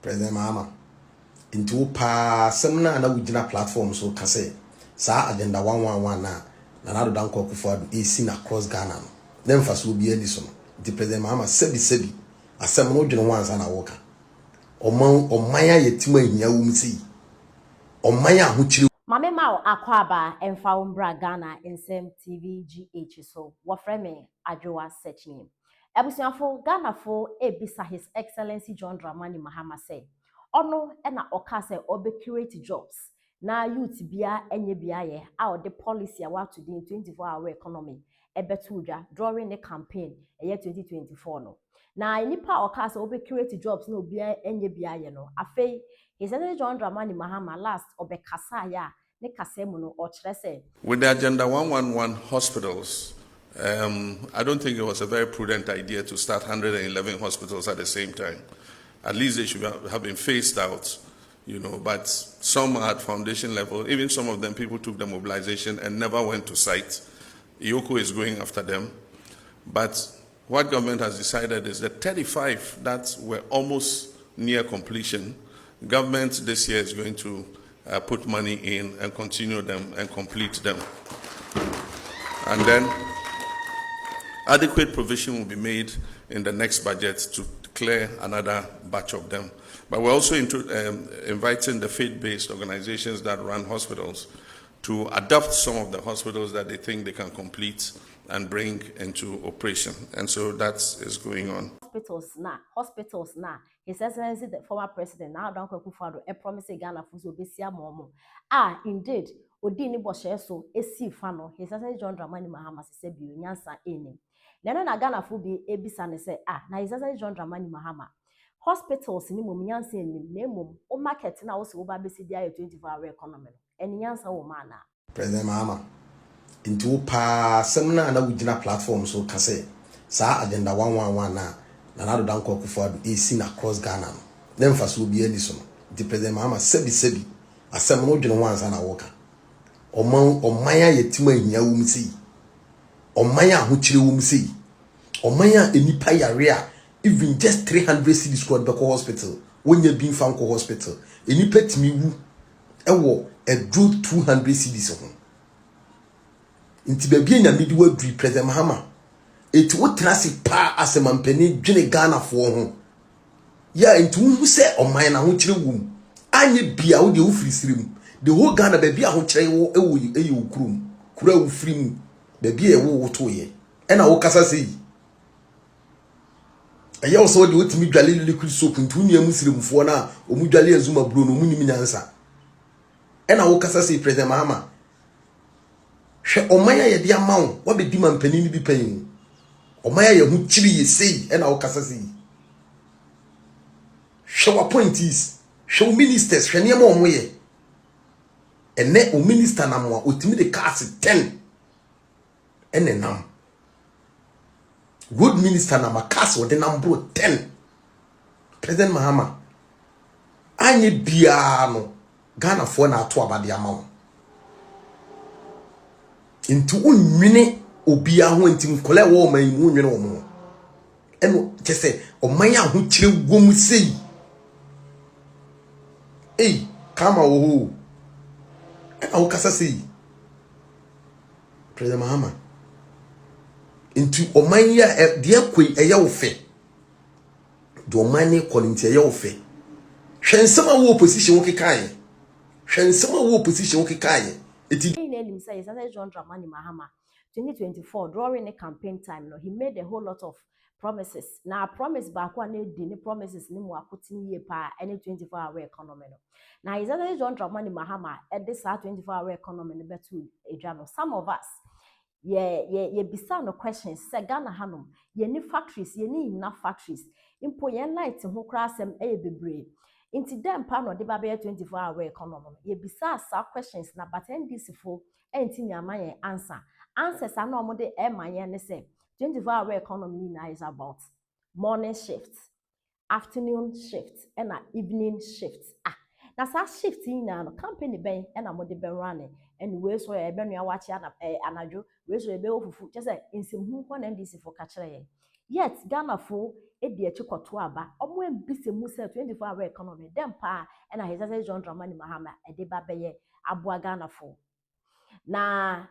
President Mahama into pa semna na wugina platform so kase sa agenda 111 na do dan koku for e sin across Ghana no dem fa so bi ani so no the President Mahama sebi asem no dwene wansa na woka oman yetima ahia wum sei oman ahokyire Mame Mao Akwaba Emfa Umbra Ghana Nsem TV GH so wafreme Adwoa search name. Ebusiafo Ghana fo ebisa His Excellency John Dramani Mahama say ono na oka say obe create jobs na youth bia enye bia ye a the policy awa to the 24-hour economy ebetuja during the campaign eye 2024 no na nipa oka say obe create jobs no bia enye bia ye no afei His Excellency John Dramani Mahama last obe kasa ya with the Agenda 111 hospitals, I don't think it was a very prudent idea to start 111 hospitals at the same time. At least they should have been phased out, but some at foundation level, even some of them, people took the mobilization and never went to site. Yoko is going after them. But what government has decided is that 35 that were almost near completion, government this year is going to put money in and continue them and complete them. And then adequate provision will be made in the next budget to clear another batch of them. But we're also inviting the faith-based organizations that run hospitals to adopt some of the hospitals that they think they can complete and bring into operation. And so that is going on. Hospitals na. His Excellency the former president now Don Akufo-Addo promise Ghana for so besia momo. Indeed, odi ni boshe so esi fa no. His Excellency John Dramani Mahama se bi onyansa enim. Neno na Ghana fo bi ebisa ne se na His Excellency John Dramani Mahama. Hospitals ni mom nyansa enim na mom o market na wo se wo ba besi dia 24-hour economy. Eni nyansa wo ma na. President Mahama into pa semna na wugina platform so kase sa agenda 111 na do dan koku for e sin across Ghana no dem fa so bi ani so no the President Mahama sebi asem no dwene wansa na woka oman yetima ahia wum sei oman ahokyire wum sei oman enipa yare a even just 300 cedis squad be hospital wonya bi mfa nko hospital enipa timi wu ewo edro 200 cedis ho inti baabi enya medi wadri President Mahama eti wotrasi pa asemampani dwene Ghana fo ho ya inti wu se oman na ho kire wum anye bia wo de wo firisirim the whole Ghana baabi a ho kire wo eyi okurum kura wo firim baabi e wo wotoye e na wo kasa sei aya wo so de wotimi dwale liquid soap inti wu nua muslimfo na omu dwale azuma bro no munimi nyansa e na wo kasa sei President Mahama hwe omanya ye dia mawo wa be di mampani ni bi panyin omanya ye hu kiri ye sei e na wo kasa sei hwe appointees hwe ministers hwe ne ma omo ye ene o minister na mo otimi de cast 10 ene nam good minister na makasa o de number 10 President Mahama anye bia no Ghana fo na ato abade amawo into unwene obia ho ntim kole wo man mu unwene wo mo eno kese oman ya ho kire wom sei kama wo au kasa sei President Mahama into oman ya de akoi eya wo fe do oman ne kolinti eya wo fe hwensema wo opposition wo kekae hwensema wo opposition wo kekae eti His Excellency John Dramani Mahama 2024 during the campaign time no he made a whole lot of promises na promise back one the promises ni mu akotini ye pa any 24-hour economy no na His Excellency John Dramani Mahama at this 24-hour economy no betu edwa no some of us ye bisa no questions say Ghana hanom ye ni factories ye ni enough factories impo ye light ho kra asem bebre inti dem pa no de ba be 24-hour economy ye bisa sa questions na but NDC fo enti ni amaye answers are no mo de maye ne say 24-hour economy na is about morning shift afternoon shift and evening shift na sa shift na no company ben na mo de ben run and we so e be no ya wachi anadwo we so e be ofufu just say insimhu ko na NDC fo ka kire ye Yet Ghana for edi echi koto aba omo embise mu say 24-hour economy dem pa e na His Excellency John Dramani Mahama e de ba beye aboa Ghana for na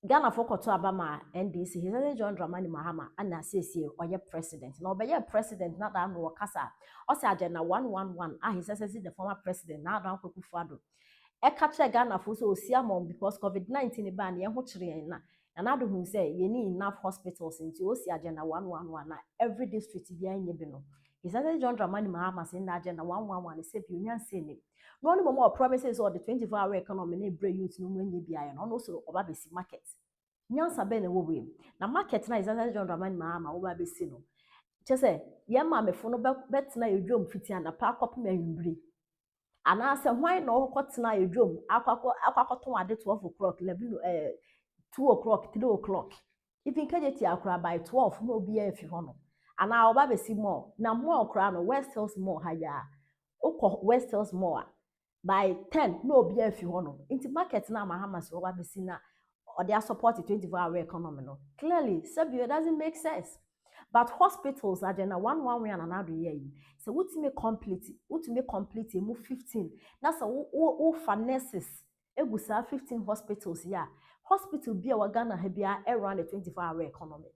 Ghana for koto aba ma NDC His Excellency John Dramani Mahama ana sese oye president na obeye president na da no kasa o say agenda 111 His Excellency the former president na da Akufo-Addo e ka kire Ghana for so osiamom because COVID-19 ba na ye ho kire na do hu say ye need enough hospitals into osi agenda 111 na every district bia nye bi no His Excellency John Dramani Mahama say na agenda 111 say bi onyan say ni no ni mo promises or the 24-hour economy na bre youth no nye bia no so oba besi market nyansa be na wo we na market na His Excellency John Dramani Mahama oba besi no che say ye ma mefo no betena edwom fiti ana pa akopem anwumbiri ana say hwan na okotena edwom akwakoton ade 12 o'clock 2 o'clock, 3 o'clock. If you can't get by 12, no be a few honor. And I'll be see more. Now more crown West Hills more higher. West Hills more. By 10, no be a few honor. Into market now, Mahama so be seen or they are supporting 24-hour economy. No. Clearly, Sabio doesn't make sense. But hospitals are general 1 and another year. So what to make complete? Move 15. That's a for nurses. It was 15 hospitals here. Hospital be our Ghana hebia around the 24-hour economy.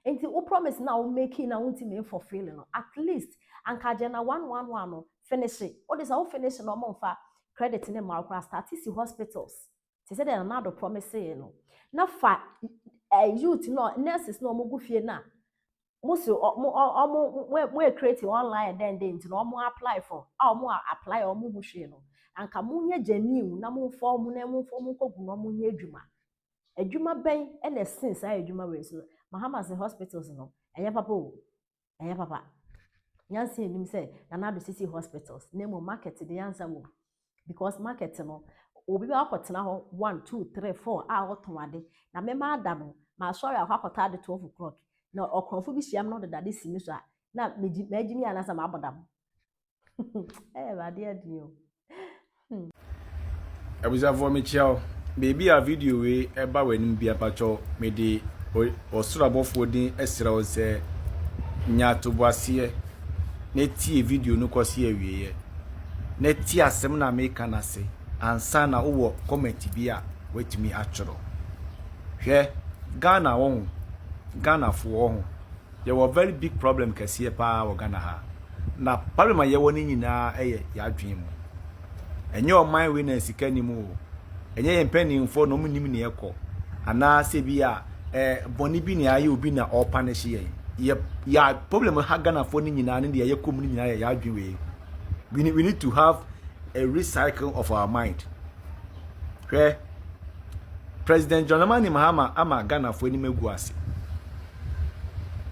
And the promise now making a ultimate fulfilling at least and Kajana 111 finish it. What is our finish no more for credit in the market start see hospitals. They said another promise saying no. Now for youth no nurses no mo gufie na. Most we create online then no more apply for. More apply or mo hwe no. And kamunye genuine na mo form na mo form ko gu no mo nye adwuma. Adwuma ben and since I adwuma we so Mahama's hospitals no enya papa nyanse enim say na do city hospitals name market the answer wo because market no obi ba akotena ho 1 2 3 4 a otonade na me ma ada no ma sorry akota de 12 o'clock na okrofo bi hyiam no de dade simi so a na megimi anasa ma abodam ba de adio Abuza for me chiao baby a video we eba wanim bia pacho me de osurabofo din esra o se nyato boase na tie video no kwose awieye na tie asem na me kana se ansa na wo comment bia wetimi atworo hwe Ghana fo ho there were very big problem kase pa wo Ghana ha na problem ye woni nyina eye ya adwen mu enye o man we na sika ni mu enye ye mpanimfo no mu nim ne ekọ ana se bia boni bi ne aye obi na o punish ye ya problem ha Ghana fo ni nyina ne de ye kom ni nyina ya adwen we need to have a recycle of our mind. Where President John Dramani Mahama ama Ghana fo ni meguase.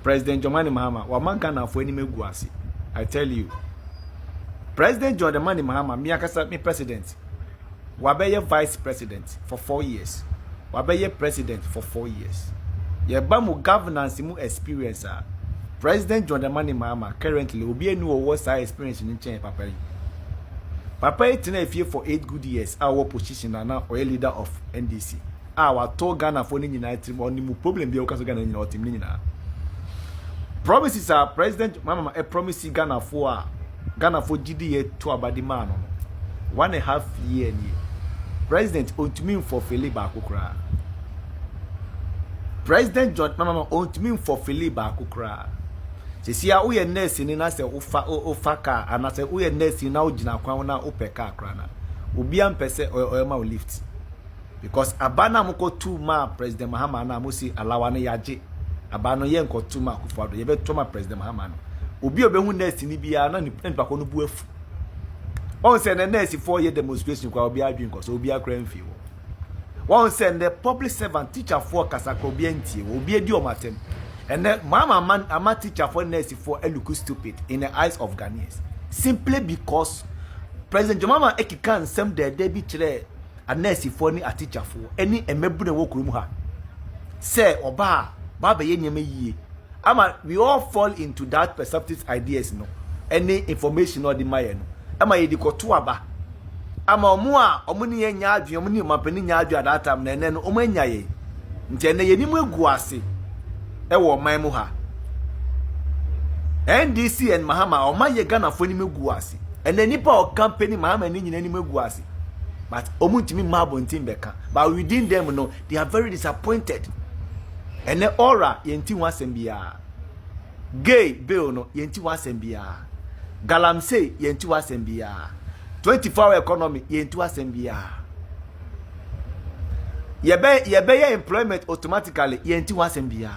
President John Dramani Mahama wa ma Ghana fo ni meguase. I tell you. President John Dramani Mahama me akasa me president. Wa be ye vice president for 4 years. Wa be ye president for 4 years. Ye ba mu governance mu experience a President John Dramani Mahama currently obi enu wo sa experience ni chen papa. Papa itina efie for 8 good years our position na or leader of NDC. Our to Ghana for ni nyina team oni mu problem bi o kaso Ghana nyina team ni nyina. Promises are President Mahama a promise Ghana for GDA to abadi man no. 1.5 year ni. President ontumi for Feli ba kokra. President John Mahama ontumi for Feli ba kokra. Sesia wo ye nurse ni na se ofa ka ana se wo ye nurse na ogina kwan na opeka akra na obi ampese ma lift because abana mko tu ma President Mahama na mosi alawa na yaje abano ye nko tu ma Akufo-Addo ye be to ma President Mahama no obi obehu nurse ni bia na nipa ko no bu afu on say na nurse 4 year demonstration kwa obi adwin ko so obi akra mfi wo on say the public servant teacher for kasako obi antie obi edi o matem. And then Mama ama teacher for nurse for look stupid in the eyes of Ghanaians. Simply because President Jomama Ekikan sem de be chere a nurse for ni a teacher for any emebu na wokurum ha. Say oba ba be ye nyame yie. Ama we all fall into that perceptive ideas no. Any information or the maye no. Ama ye di koto aba. Ama omu ni ye nya adwen omu ni mapani nya adwen at that time na ene no omu anya ye. Nti ene ye ni mu egu ase. Ewo man mu ha NDC and Mahama or my Ghana for any guasi. And then nipa or company Mahama and any guasi. But omuntimi mabo ntimbeka. But within them no, they are very disappointed. And the aura yenti wasembia. Gay bill no yenti wasembia. Galamsey yenti wasembia. 24-hour economy yenti wasembia. Yebe employment automatically yenti wasembia.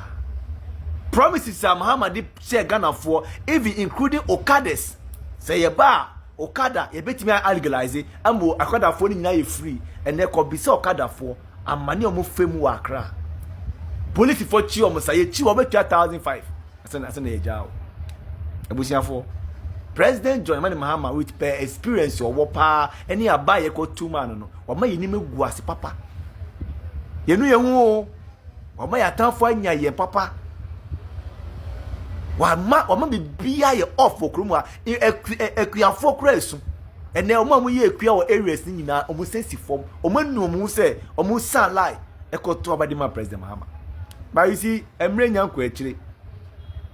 Promises Mahama di share Ghana for even including Okadas. Say yeba Okada yebetimi legalize ambo Okada for ni na free and there could be so Okada for amani omo femu wa Accra. Police for chi omo say chi omo 1,500. Asa na eja o. Ebusia for President John Mahama with per experience your wapa any abaye ko 2 man no. Wa ma yini megu ase papa. Yenu yehu o. Wa ma yatanfo anya ye papa. Wama bibia ye off okrum a ekuafo kresu ene omo ye ekua o areas ni nyina omo sensi form omo nu omo se omo san lie ekoto abadima President Mahama. But you see emre nyanko akire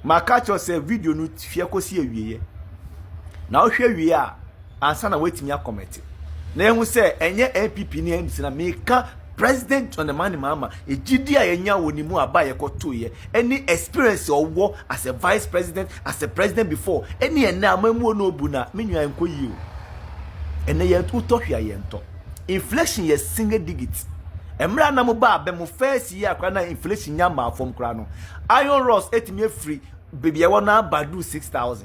maka cho say video no fie kosi awieye na o hwe wie a ansa na wetimi akomete na ehu se enye NPP ni ndisi na meka President on the man Mahama ejidi a yenya wonimu abaye koto ye any experience owo as a vice president as a president before any ena amamu no obu na menua enko yi o ene ye utohwa ye nto inflation ye single digit emra na mo ba be mo first year akra na inflation nya ma fom kra no iron rods etimi free baby e wona badu 6,000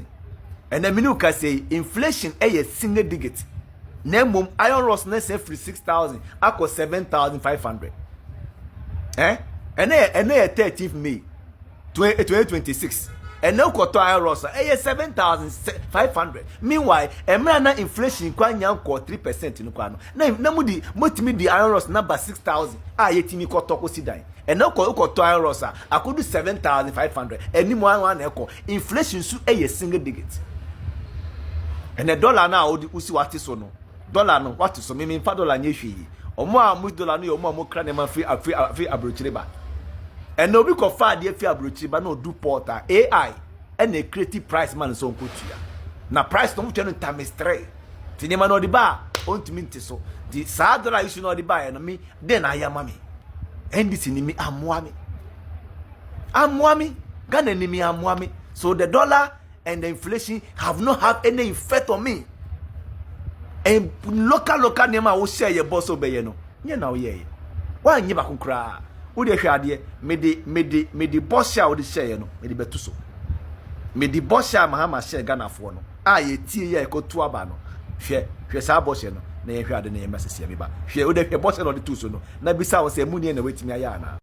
ene minu ka say inflation ye single digit Nemum iron rods na say free 6,000 akọ 7,500 ene 13th May 2026 ene ukoto iron rods 7,500 meanwhile emra na inflation kwa nyanko 3% no kwa no na mudi motimi di iron rods number 6,000 yetimi koto ko sidan ene ukoto iron rods akodu 7,500 eni mo an na eko inflation su single digit ene dollar na odi usi wati so no dollar no what so me fa dollar nye hwi omo a mu dollar no yo omo kra ne ma free abrochireba and obi ko fa de free abrochireba na do portal AI and a creative price man so nkotua na price no mutwe no times 3 tinema no di ba ontimi nti so di sa dollar issue no di ba no me den ayama me ndc ni mi amwa me Ghana ni mi amwa me so the dollar and the inflation have not have any effect on me. And local nema wo share your boss obeye no. Nye na wo ye. Wa nye ba konkra. Wo de hwe ade me de boss share wo de share no. Me de betu so. Me de boss share Mahama share Ghana fo no. Ye tie ye ekotu aba no. Hwe sa boss no. Na ye hwe ade na ye mesese me ba. Hwe wo de hwe boss no de tu so no. Na bisa wo se mu ne na wetimi aya na.